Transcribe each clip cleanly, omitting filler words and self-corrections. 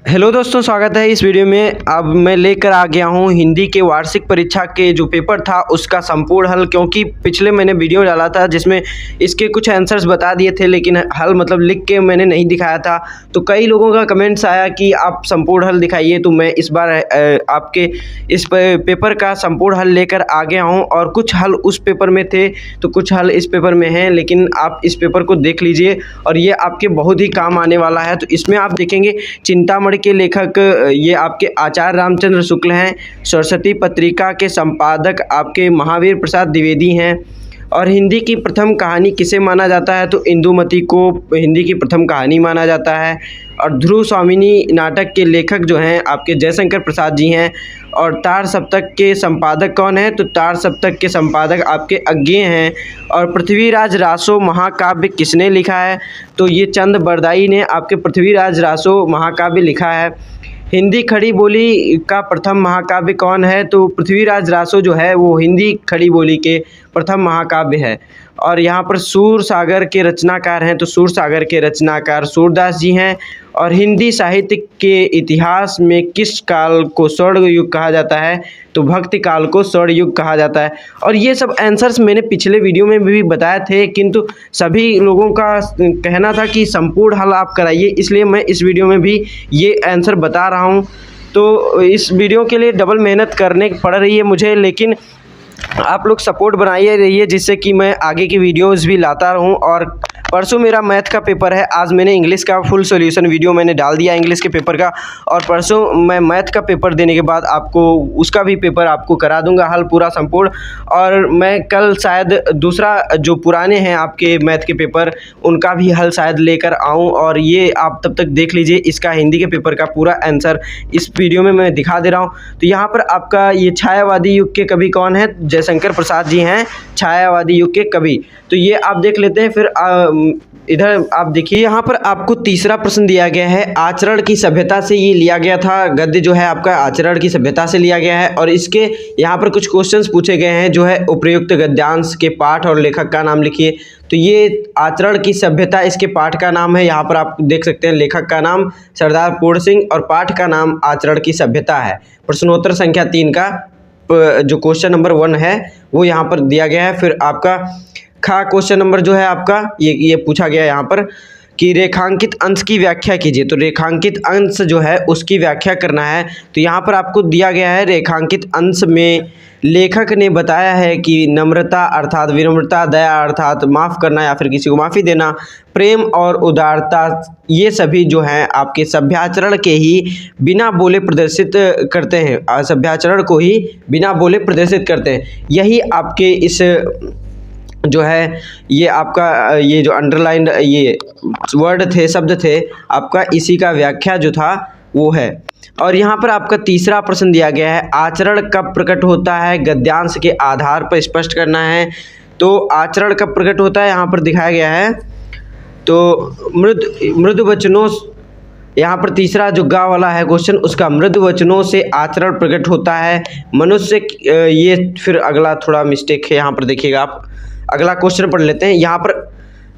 Hello दोस्तों, स्वागत है इस वीडियो में। अब मैं लेकर आ गया हूं हिंदी के वार्षिक परीक्षा के जो पेपर था उसका संपूर्ण हल, क्योंकि पिछले मैंने वीडियो डाला था जिसमें इसके कुछ आंसर्स बता दिए थे, लेकिन हल मतलब लिख के मैंने नहीं दिखाया था। तो कई लोगों का कमेंट्स आया कि आप संपूर्ण हल दिखाइए, तो मैं इस बार आपके इस पेपर का संपूर्ण हल लेकर आ गया हूँ। और कुछ हल उस पेपर में थे तो कुछ हल इस पेपर में हैं, लेकिन आप इस पेपर को देख लीजिए और ये आपके बहुत ही काम आने वाला है। तो इसमें आप देखेंगे चिंतामणि के लेखक ये आपके आचार्य रामचंद्र शुक्ल हैं। सरस्वती पत्रिका के संपादक आपके महावीर प्रसाद द्विवेदी हैं। और हिंदी की प्रथम कहानी किसे माना जाता है, तो इंदुमती को हिंदी की प्रथम कहानी माना जाता है। और ध्रुव स्वामिनी नाटक के लेखक जो हैं आपके जयशंकर प्रसाद जी हैं। और तार सप्तक के संपादक कौन है, तो तार सप्तक के संपादक आपके अज्ञेय हैं। और पृथ्वीराज रासो महाकाव्य किसने लिखा है, तो ये चंद बरदाई ने आपके पृथ्वीराज रासो महाकाव्य लिखा है। हिंदी खड़ी बोली का प्रथम महाकाव्य कौन है, तो पृथ्वीराज रासो जो है वो हिंदी खड़ी बोली के प्रथम महाकाव्य है। और यहाँ पर सूर सागर के रचनाकार हैं, तो सूर सागर के रचनाकार सूरदास जी हैं। और हिंदी साहित्य के इतिहास में किस काल को स्वर्ण युग कहा जाता है, तो भक्ति काल को स्वर्ण युग कहा जाता है। और ये सब आंसर्स मैंने पिछले वीडियो में भी बताए थे, किंतु सभी लोगों का कहना था कि संपूर्ण हल आप कराइए, इसलिए मैं इस वीडियो में भी ये आंसर बता रहा हूँ। तो इस वीडियो के लिए डबल मेहनत करने पड़ रही है मुझे, लेकिन आप लोग सपोर्ट बनाइए रहिए जिससे कि मैं आगे की वीडियोस भी लाता रहूं। और परसों मेरा मैथ का पेपर है, आज मैंने इंग्लिश का फुल सॉल्यूशन वीडियो मैंने डाल दिया इंग्लिश के पेपर का। और परसों मैं मैथ का पेपर देने के बाद आपको उसका भी पेपर आपको करा दूंगा हल पूरा संपूर्ण। और मैं कल शायद दूसरा जो पुराने हैं आपके मैथ के पेपर उनका भी हल शायद लेकर आऊँ। और ये आप तब तक देख लीजिए, इसका हिंदी के पेपर का पूरा आंसर इस वीडियो में मैं दिखा दे रहा हूँ। तो यहाँ पर आपका ये छायावादी युग के कवि कौन है, जयशंकर प्रसाद जी हैं छायावादी युग के कवि। तो ये आप देख लेते हैं। फिर इधर आप देखिए, यहाँ पर आपको तीसरा प्रश्न दिया गया है, आचरण की सभ्यता से ये लिया गया था। गद्य जो है आपका आचरण की सभ्यता से लिया गया है। और इसके यहाँ पर कुछ क्वेश्चंस पूछे गए हैं, जो है उपयुक्त गद्यांश के पाठ और लेखक का नाम लिखिए। तो ये आचरण की सभ्यता इसके पाठ का नाम है। यहाँ पर आप देख सकते हैं लेखक का नाम सरदार पूर्ण सिंह और पाठ का नाम आचरण की सभ्यता है। प्रश्नोत्तर संख्या 3 का जो क्वेश्चन नंबर 1 है वो यहाँ पर दिया गया है। फिर आपका खा क्वेश्चन नंबर जो है आपका ये पूछा गया यहाँ पर कि रेखांकित अंश की व्याख्या कीजिए। तो रेखांकित अंश जो है उसकी व्याख्या करना है। तो यहाँ पर आपको दिया गया है, रेखांकित अंश में लेखक ने बताया है कि नम्रता अर्थात विनम्रता, दया अर्थात माफ़ करना या फिर किसी को माफ़ी देना, प्रेम और उदारता, ये सभी जो हैं आपके सभ्याचरण के ही बिना बोले प्रदर्शित करते हैं, सभ्याचरण को ही बिना बोले प्रदर्शित करते हैं। यही आपके इस जो है ये आपका ये जो अंडरलाइंड ये वर्ड थे, शब्द थे आपका, इसी का व्याख्या जो था वो है। और यहाँ पर आपका तीसरा प्रश्न दिया गया है, आचरण कब प्रकट होता है, गद्यांश के आधार पर स्पष्ट करना है। तो आचरण कब प्रकट होता है यहाँ पर दिखाया गया है, तो मृदु वचनों, यहाँ पर तीसरा जो गा वाला है क्वेश्चन उसका मृदु वचनों से आचरण प्रकट होता है मनुष्य। ये फिर अगला थोड़ा मिस्टेक है, यहाँ पर देखिएगा आप, अगला क्वेश्चन पढ़ लेते हैं। यहाँ पर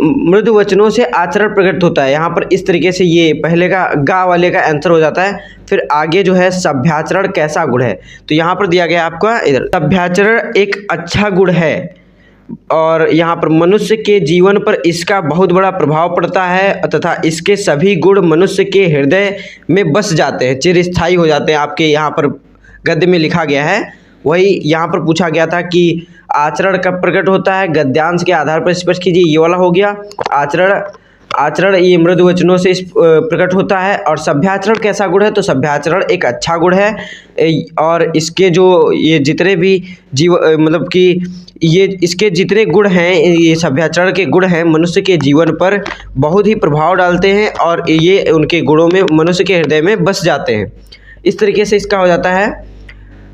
मृदु वचनों से आचरण प्रकट होता है, यहाँ पर इस तरीके से ये पहले का गा वाले का आंसर हो जाता है। फिर आगे जो है सभ्याचरण कैसा गुण है, तो यहाँ पर दिया गया आपका इधर, सभ्याचरण एक अच्छा गुण है और यहाँ पर मनुष्य के जीवन पर इसका बहुत बड़ा प्रभाव पड़ता है तथा इसके सभी गुण मनुष्य के हृदय में बस जाते हैं, चिरस्थायी हो जाते हैं। आपके यहाँ पर गद्य में लिखा गया है, वही यहाँ पर पूछा गया था कि आचरण कब प्रकट होता है, गद्यांश के आधार पर स्पष्ट कीजिए, ये वाला हो गया। आचरण ये मृदु वचनों से प्रकट होता है। और सभ्याचरण कैसा गुण है, तो सभ्याचरण एक अच्छा गुण है। और इसके जो ये जितने भी मतलब कि ये इसके जितने गुण हैं, ये सभ्याचरण के गुण हैं, मनुष्य के जीवन पर बहुत ही प्रभाव डालते हैं और ये उनके गुणों में मनुष्य के हृदय में बस जाते हैं। इस तरीके से इसका हो जाता है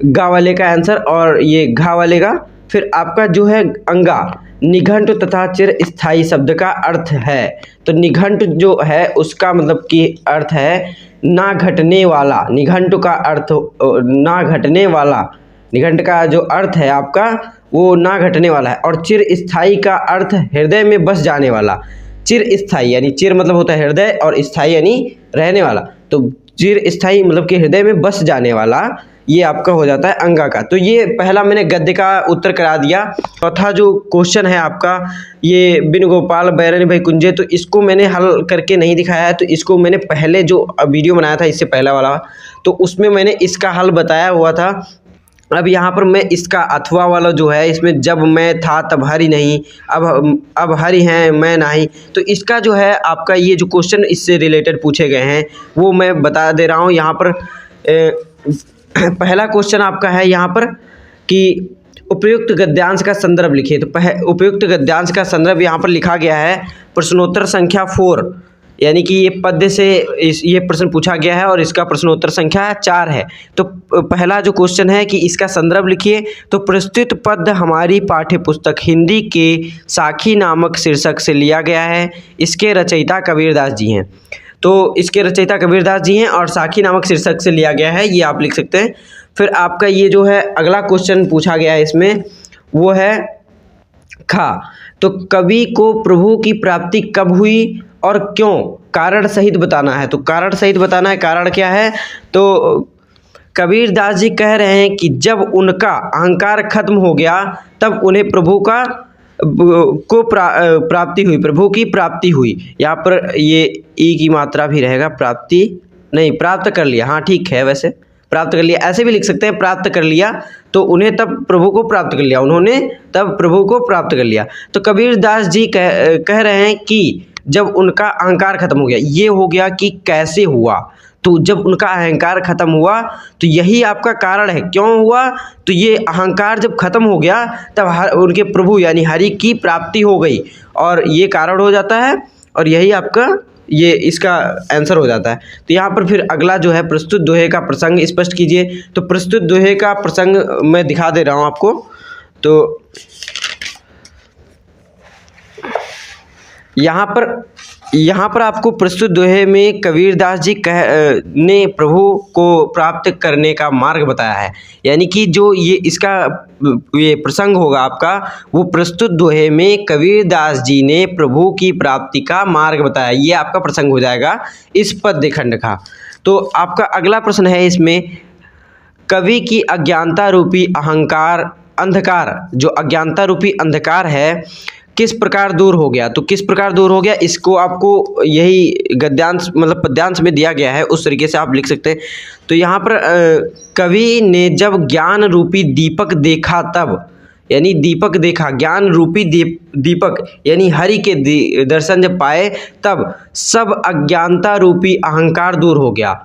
गा वाले का आंसर और ये घा वाले का। फिर आपका जो है अंगा, निघंट तथा चिरस्थायी शब्द का अर्थ है। तो निघंट जो है उसका मतलब कि अर्थ है ना घटने वाला, निघंट का अर्थ ना घटने वाला, निघंट का जो अर्थ है आपका वो ना घटने वाला है। और चिरस्थायी का अर्थ हृदय में बस जाने वाला। चिरस्थायी यानी चिर मतलब होता है हृदय और स्थायी यानी रहने वाला। तो चिरस्थायी मतलब कि हृदय में बस जाने वाला, ये आपका हो जाता है अंगा का। तो ये पहला मैंने गद्य का उत्तर करा दिया। चौथा जो क्वेश्चन है आपका ये बिन गोपाल बैरन भाई कुंजे, तो इसको मैंने हल करके नहीं दिखाया है, तो इसको मैंने पहले जो वीडियो बनाया था इससे पहला वाला, तो उसमें मैंने इसका हल बताया हुआ था। अब यहाँ पर मैं इसका अथवा वाला जो है, इसमें जब मैं था तब हरि नहीं, अब हरि हैं मैं नहीं, तो इसका जो है आपका ये जो क्वेश्चन इससे रिलेटेड पूछे गए हैं वो मैं बता दे रहा हूँ यहाँ पर। पहला क्वेश्चन आपका है यहाँ पर कि उपयुक्त गद्यांश का संदर्भ लिखिए। तो उपयुक्त गद्यांश का संदर्भ यहाँ पर लिखा गया है प्रश्नोत्तर संख्या 4, यानी कि ये पद्य से ये प्रश्न पूछा गया है और इसका प्रश्नोत्तर संख्या 4 है। तो पहला जो क्वेश्चन है कि इसका संदर्भ लिखिए। तो प्रस्तुत पद्य हमारी पाठ्य पुस्तक हिंदी के साखी नामक शीर्षक से लिया गया है। इसके रचयिता कबीरदास जी हैं। तो इसके रचयिता कबीरदास जी हैं और साखी नामक शीर्षक से लिया गया है, ये आप लिख सकते हैं। फिर आपका ये जो है अगला क्वेश्चन पूछा गया है इसमें, वो है खा। तो कवि को प्रभु की प्राप्ति कब हुई और क्यों, कारण सहित बताना है। तो कारण सहित बताना है, कारण क्या है, तो कबीरदास जी कह रहे हैं कि जब उनका अहंकार खत्म हो गया तब उन्हें प्रभु का प्राप्ति हुई, प्रभु की प्राप्ति हुई। यहाँ पर ये ई की मात्रा भी रहेगा, प्राप्ति नहीं, प्राप्त कर लिया, हाँ ठीक है, वैसे प्राप्त कर लिया ऐसे भी लिख सकते हैं, प्राप्त कर लिया तो उन्हें तब प्रभु को प्राप्त कर लिया, उन्होंने तब प्रभु को प्राप्त कर लिया। तो कबीरदास जी कह रहे हैं कि जब उनका अहंकार खत्म हो गया। ये हो गया कि कैसे हुआ, तो जब उनका अहंकार खत्म हुआ तो यही आपका कारण है। क्यों हुआ, तो ये अहंकार जब खत्म हो गया तब उनके प्रभु यानी हरि की प्राप्ति हो गई, और ये कारण हो जाता है, और यही आपका ये इसका आंसर हो जाता है। तो यहाँ पर फिर अगला जो है प्रस्तुत दोहे का प्रसंग स्पष्ट कीजिए। तो प्रस्तुत दोहे का प्रसंग मैं दिखा दे रहा हूँ आपको। तो यहाँ पर आपको प्रस्तुत दोहे में कबीरदास जी ने प्रभु को प्राप्त करने का मार्ग बताया है, यानी कि जो ये इसका ये प्रसंग होगा आपका, वो प्रस्तुत दोहे में कबीरदास जी ने प्रभु की प्राप्ति का मार्ग बताया, ये आपका प्रसंग हो जाएगा इस पद्य खंड का। तो आपका अगला प्रश्न है इसमें, कवि की अज्ञानता रूपी अंधकार, जो अज्ञानता रूपी अंधकार है किस प्रकार दूर हो गया। तो किस प्रकार दूर हो गया, इसको आपको यही गद्यांश मतलब पद्यांश में दिया गया है, उस तरीके से आप लिख सकते हैं। तो यहाँ पर कवि ने जब ज्ञान रूपी दीपक देखा तब, यानी दीपक देखा, ज्ञान रूपी दीपक यानी हरि के दर्शन जब पाए तब सब अज्ञानता रूपी अहंकार दूर हो गया,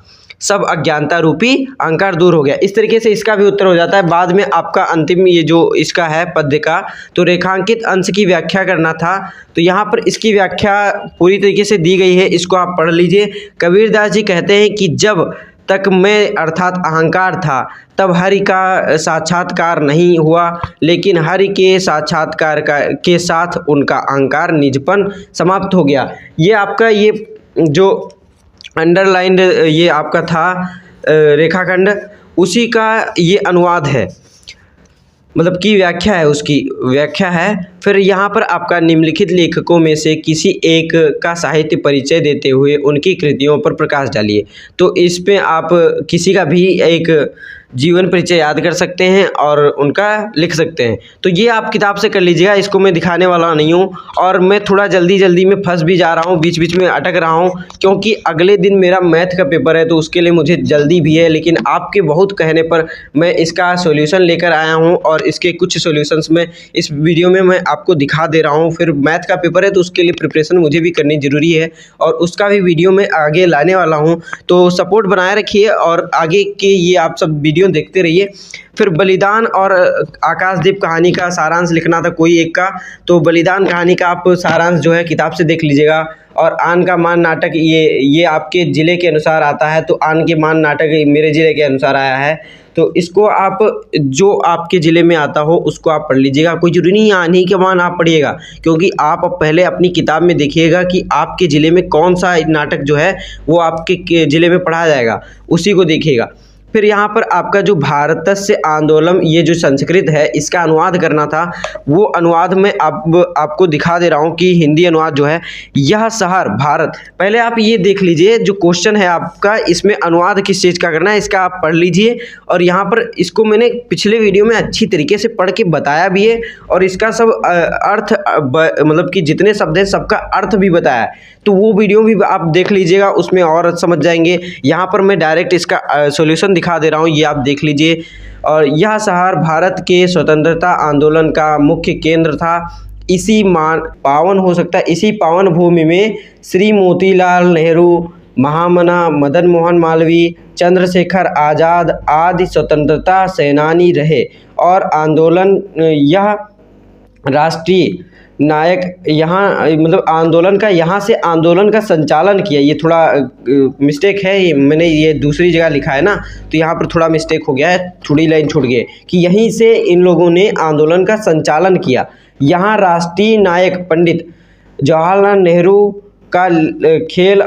सब अज्ञानता रूपी अहंकार दूर हो गया। इस तरीके से इसका भी उत्तर हो जाता है। बाद में आपका अंतिम ये जो इसका है पद्य का, तो रेखांकित अंश की व्याख्या करना था। तो यहाँ पर इसकी व्याख्या पूरी तरीके से दी गई है, इसको आप पढ़ लीजिए। कबीरदास जी कहते हैं कि जब तक मैं अर्थात अहंकार था तब हरि का साक्षात्कार नहीं हुआ, लेकिन हरि के साक्षात्कार के साथ उनका अहंकार निजपन समाप्त हो गया। ये आपका ये जो अंडरलाइंड ये आपका था रेखाखंड, उसी का ये अनुवाद है, मतलब की व्याख्या है, उसकी व्याख्या है। फिर यहाँ पर आपका निम्नलिखित लेखकों में से किसी एक का साहित्य परिचय देते हुए उनकी कृतियों पर प्रकाश डालिए। तो इस पे आप किसी का भी एक जीवन परिचय याद कर सकते हैं और उनका लिख सकते हैं। तो ये आप किताब से कर लीजिएगा, इसको मैं दिखाने वाला नहीं हूँ, और मैं थोड़ा जल्दी में फंस भी जा रहा हूँ, बीच बीच में अटक रहा हूँ, क्योंकि अगले दिन मेरा मैथ का पेपर है, तो उसके लिए मुझे जल्दी भी है। लेकिन आपके बहुत कहने पर मैं इसका सॉल्यूशन लेकर आया हूँ, और इसके कुछ सॉल्यूशंस में इस वीडियो में मैं आपको दिखा दे रहा हूँ। फिर मैथ का पेपर है तो उसके लिए प्रिपरेशन मुझे भी करनी ज़रूरी है, और उसका भी वीडियो मैं आगे लाने वाला हूँ। तो सपोर्ट बनाए रखिए और आगे के ये आप सब वीडियो देखते रहिए। फिर बलिदान और आकाशदीप कहानी का सारांश लिखना था कोई एक का, तो बलिदान कहानी का आप सारांश जो है किताब से देख लीजिएगा। और आन का मान नाटक ये आपके ज़िले के अनुसार आता है, तो आन के मान नाटक मेरे ज़िले के अनुसार आया है, तो इसको आप जो आपके ज़िले में आता हो उसको आप पढ़ लीजिएगा। कोई जरूरी नहीं आन ही के मान आप पढ़िएगा, क्योंकि आप पहले अपनी किताब में देखिएगा कि आपके ज़िले में कौन सा नाटक जो है वो आपके ज़िले में पढ़ा जाएगा, उसी को देखिएगा। फिर यहाँ पर आपका जो भारतस्य आंदोलन, ये जो संस्कृत है इसका अनुवाद करना था, वो अनुवाद में आपको दिखा दे रहा हूँ कि हिंदी अनुवाद जो है, यह शहर भारत। पहले आप ये देख लीजिए जो क्वेश्चन है आपका, इसमें अनुवाद किस चीज़ का करना है इसका आप पढ़ लीजिए। और यहाँ पर इसको मैंने पिछले वीडियो में अच्छी तरीके से पढ़ के बताया भी है, और इसका सब अर्थ मतलब कि जितने शब्द हैं सबका अर्थ भी बताया है, तो वो वीडियो भी आप देख लीजिएगा, उसमें और समझ जाएंगे। यहाँ पर मैं डायरेक्ट इसका सॉल्यूशन दिखा दे रहा हूँ, ये आप देख लीजिए। और यह शहर भारत के स्वतंत्रता आंदोलन का मुख्य केंद्र था। इसी पावन हो सकता है, इसी पावन भूमि में श्री मोतीलाल नेहरू, महामना मदन मोहन मालवीय, चंद्रशेखर आज़ाद आदि स्वतंत्रता सेनानी रहे और आंदोलन यह राष्ट्रीय नायक यहाँ मतलब आंदोलन का संचालन किया। ये थोड़ा मिस्टेक है, मैंने ये दूसरी जगह लिखा है ना, तो यहाँ पर थोड़ा मिस्टेक हो गया है, थोड़ी लाइन छूट गई कि यहीं से इन लोगों ने आंदोलन का संचालन किया। यहाँ राष्ट्रीय नायक पंडित जवाहरलाल नेहरू का खेल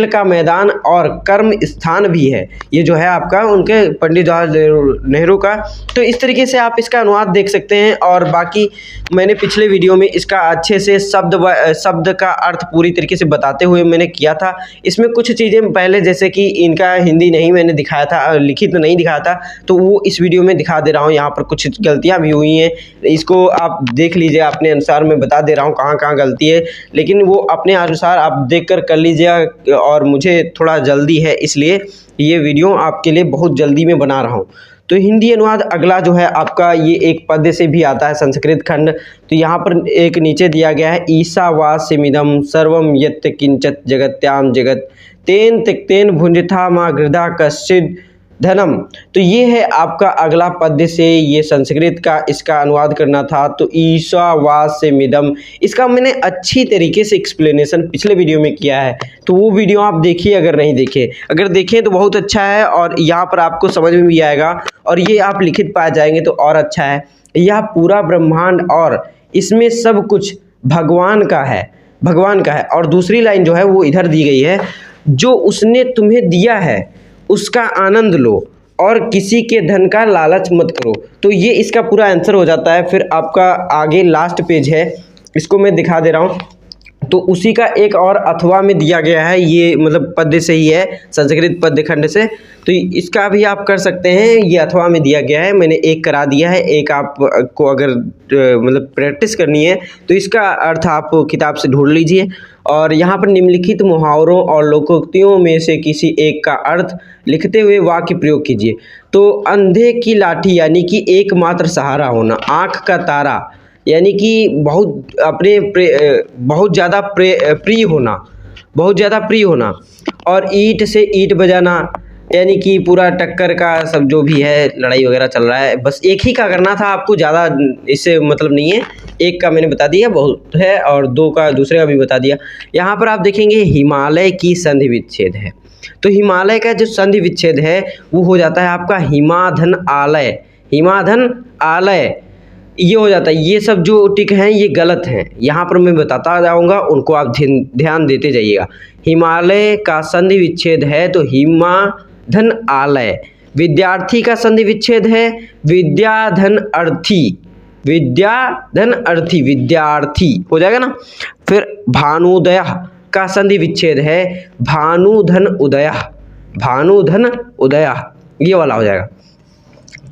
का मैदान और कर्म स्थान भी है। ये जो है आपका उनके पंडित जवाहरलाल नेहरू का। तो इस तरीके से आप इसका अनुवाद देख सकते हैं। और बाकी मैंने पिछले वीडियो में इसका अच्छे से शब्द का अर्थ पूरी तरीके से बताते हुए मैंने किया था। इसमें कुछ चीज़ें पहले जैसे कि इनका हिंदी नहीं मैंने दिखाया था, लिखित नहीं दिखाया था, तो वो इस वीडियो में दिखा दे रहा हूँ। यहाँ पर कुछ गलतियाँ भी हुई हैं, इसको आप देख लीजिए, अपने अनुसार मैं बता दे रहा हूँ कहाँ कहाँ गलती है, लेकिन वो अपने अनुसार आप देखकर कर लीजिएगा। और मुझे थोड़ा जल्दी है, इसलिए ये वीडियो आपके लिए बहुत जल्दी में बना रहा हूँ। तो हिंदी अनुवाद अगला जो है आपका, ये एक पद्य से भी आता है, संस्कृत खंड। तो यहाँ पर एक नीचे दिया गया है, ईशावास्यमिदं सर्वं यत् किंचित् जगत्याम जगत तेन त्यक्तेन भुंजथा मा गृधा कश्चित् धनम। तो ये है आपका अगला पद्य से, ये संस्कृत का इसका अनुवाद करना था। तो ईशावास्यमिदं, इसका मैंने अच्छी तरीके से एक्सप्लेनेशन पिछले वीडियो में किया है, तो वो वीडियो आप देखिए अगर नहीं देखे। अगर देखें तो बहुत अच्छा है, और यहाँ पर आपको समझ में भी आएगा, और ये आप लिखित पा जाएंगे तो और अच्छा है। यह पूरा ब्रह्मांड और इसमें सब कुछ भगवान का है। और दूसरी लाइन जो है वो इधर दी गई है, जो उसने तुम्हें दिया है उसका आनंद लो और किसी के धन का लालच मत करो। तो ये इसका पूरा आंसर हो जाता है। फिर आपका आगे लास्ट पेज है, इसको मैं दिखा दे रहा हूँ। तो उसी का एक और अथवा में दिया गया है, ये मतलब पद्य से ही है, संस्कृत पद्य खंड से। तो इसका भी आप कर सकते हैं, ये अथवा में दिया गया है, मैंने एक करा दिया है, एक आपको अगर मतलब प्रैक्टिस करनी है तो इसका अर्थ आप किताब से ढूंढ लीजिए। और यहाँ पर निम्नलिखित मुहावरों और लोकोक्तियों में से किसी एक का अर्थ लिखते हुए वाक्य प्रयोग कीजिए। तो अंधे की लाठी यानी कि एकमात्र सहारा होना, आँख का तारा यानी कि बहुत ज़्यादा प्रिय होना, और ईंट से ईंट बजाना यानी कि पूरा टक्कर का सब जो भी है, लड़ाई वगैरह चल रहा है, बस एक ही का करना था आपको, ज़्यादा इससे मतलब नहीं है। एक का मैंने बता दिया बहुत है, और दो का दूसरे का भी बता दिया। यहाँ पर आप देखेंगे हिमालय की संधि विच्छेद है, तो हिमालय का जो संधि विच्छेद है वो हो जाता है आपका हिमाधन आलय, ये हो जाता है। ये सब जो टिक हैं ये गलत हैं, यहाँ पर मैं बताता जाऊँगा, उनको आप ध्यान देते जाइएगा। हिमालय का संधि विच्छेद है तो हिमाधन आलय। विद्यार्थी का संधि विच्छेद है विद्याधन अर्थी, विद्यार्थी हो जाएगा ना। फिर भानुदय का संधि विच्छेद है भानुधन उदय, ये वाला हो जाएगा।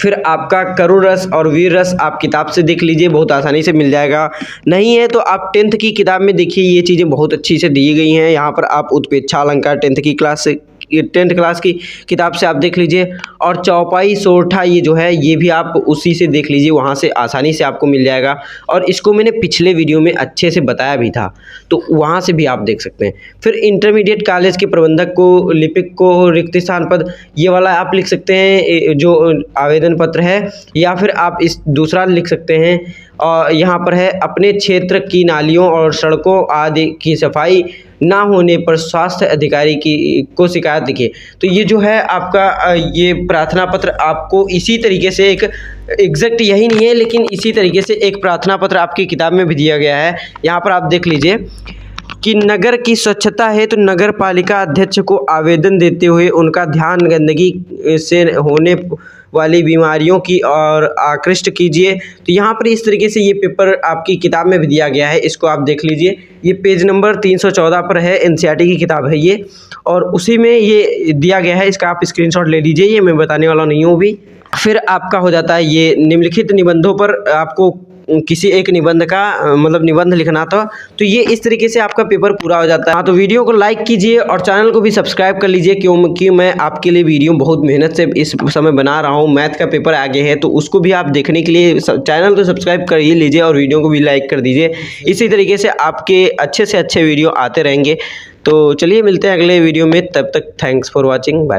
फिर आपका करुण रस और वीर रस आप किताब से देख लीजिए, बहुत आसानी से मिल जाएगा। नहीं है तो आप 10th की किताब में देखिए, ये चीज़ें बहुत अच्छी से दी गई हैं। यहाँ पर आप उत्प्रेक्षा अलंकार 10th क्लास की किताब से आप देख लीजिए। और चौपाई सोरठा ये जो है ये भी आप उसी से देख लीजिए, वहाँ से आसानी से आपको मिल जाएगा। और इसको मैंने पिछले वीडियो में अच्छे से बताया भी था, तो वहाँ से भी आप देख सकते हैं। फिर इंटरमीडिएट कॉलेज के प्रबंधक को, लिपिक को रिक्त स्थान पद, ये वाला आप लिख सकते हैं जो आवेदन पत्र है। या फिर आप इस दूसरा लिख सकते हैं, और यहाँ पर है अपने क्षेत्र की नालियों और सड़कों आदि की सफाई ना होने पर स्वास्थ्य अधिकारी को शिकायत लिखिए। तो ये जो है आपका ये प्रार्थना पत्र आपको इसी तरीके से, एक एग्जैक्ट यही नहीं है लेकिन इसी तरीके से एक प्रार्थना पत्र आपकी किताब में भी दिया गया है। यहाँ पर आप देख लीजिए, कि नगर की स्वच्छता है तो नगर पालिका अध्यक्ष को आवेदन देते हुए उनका ध्यान गंदगी से होने वाली बीमारियों की और आकृष्ट कीजिए। तो यहाँ पर इस तरीके से ये पेपर आपकी किताब में भी दिया गया है, इसको आप देख लीजिए। ये पेज नंबर 314 पर है, एनसीईआरटी की किताब है ये, और उसी में ये दिया गया है। इसका आप स्क्रीनशॉट ले लीजिए, ये मैं बताने वाला नहीं हूँ अभी। फिर आपका हो जाता है ये निम्नलिखित निबंधों पर आपको किसी एक निबंध का मतलब निबंध लिखना था। तो ये इस तरीके से आपका पेपर पूरा हो जाता है। हाँ, तो वीडियो को लाइक कीजिए और चैनल को भी सब्सक्राइब कर लीजिए, क्योंकि मैं आपके लिए वीडियो बहुत मेहनत से इस समय बना रहा हूँ। मैथ का पेपर आगे है तो उसको भी आप देखने के लिए चैनल को सब्सक्राइब कर ही लीजिए और वीडियो को भी लाइक कर दीजिए। इसी तरीके से आपके अच्छे से अच्छे वीडियो आते रहेंगे। तो चलिए मिलते हैं अगले वीडियो में, तब तक थैंक्स फॉर वॉचिंग, बाय।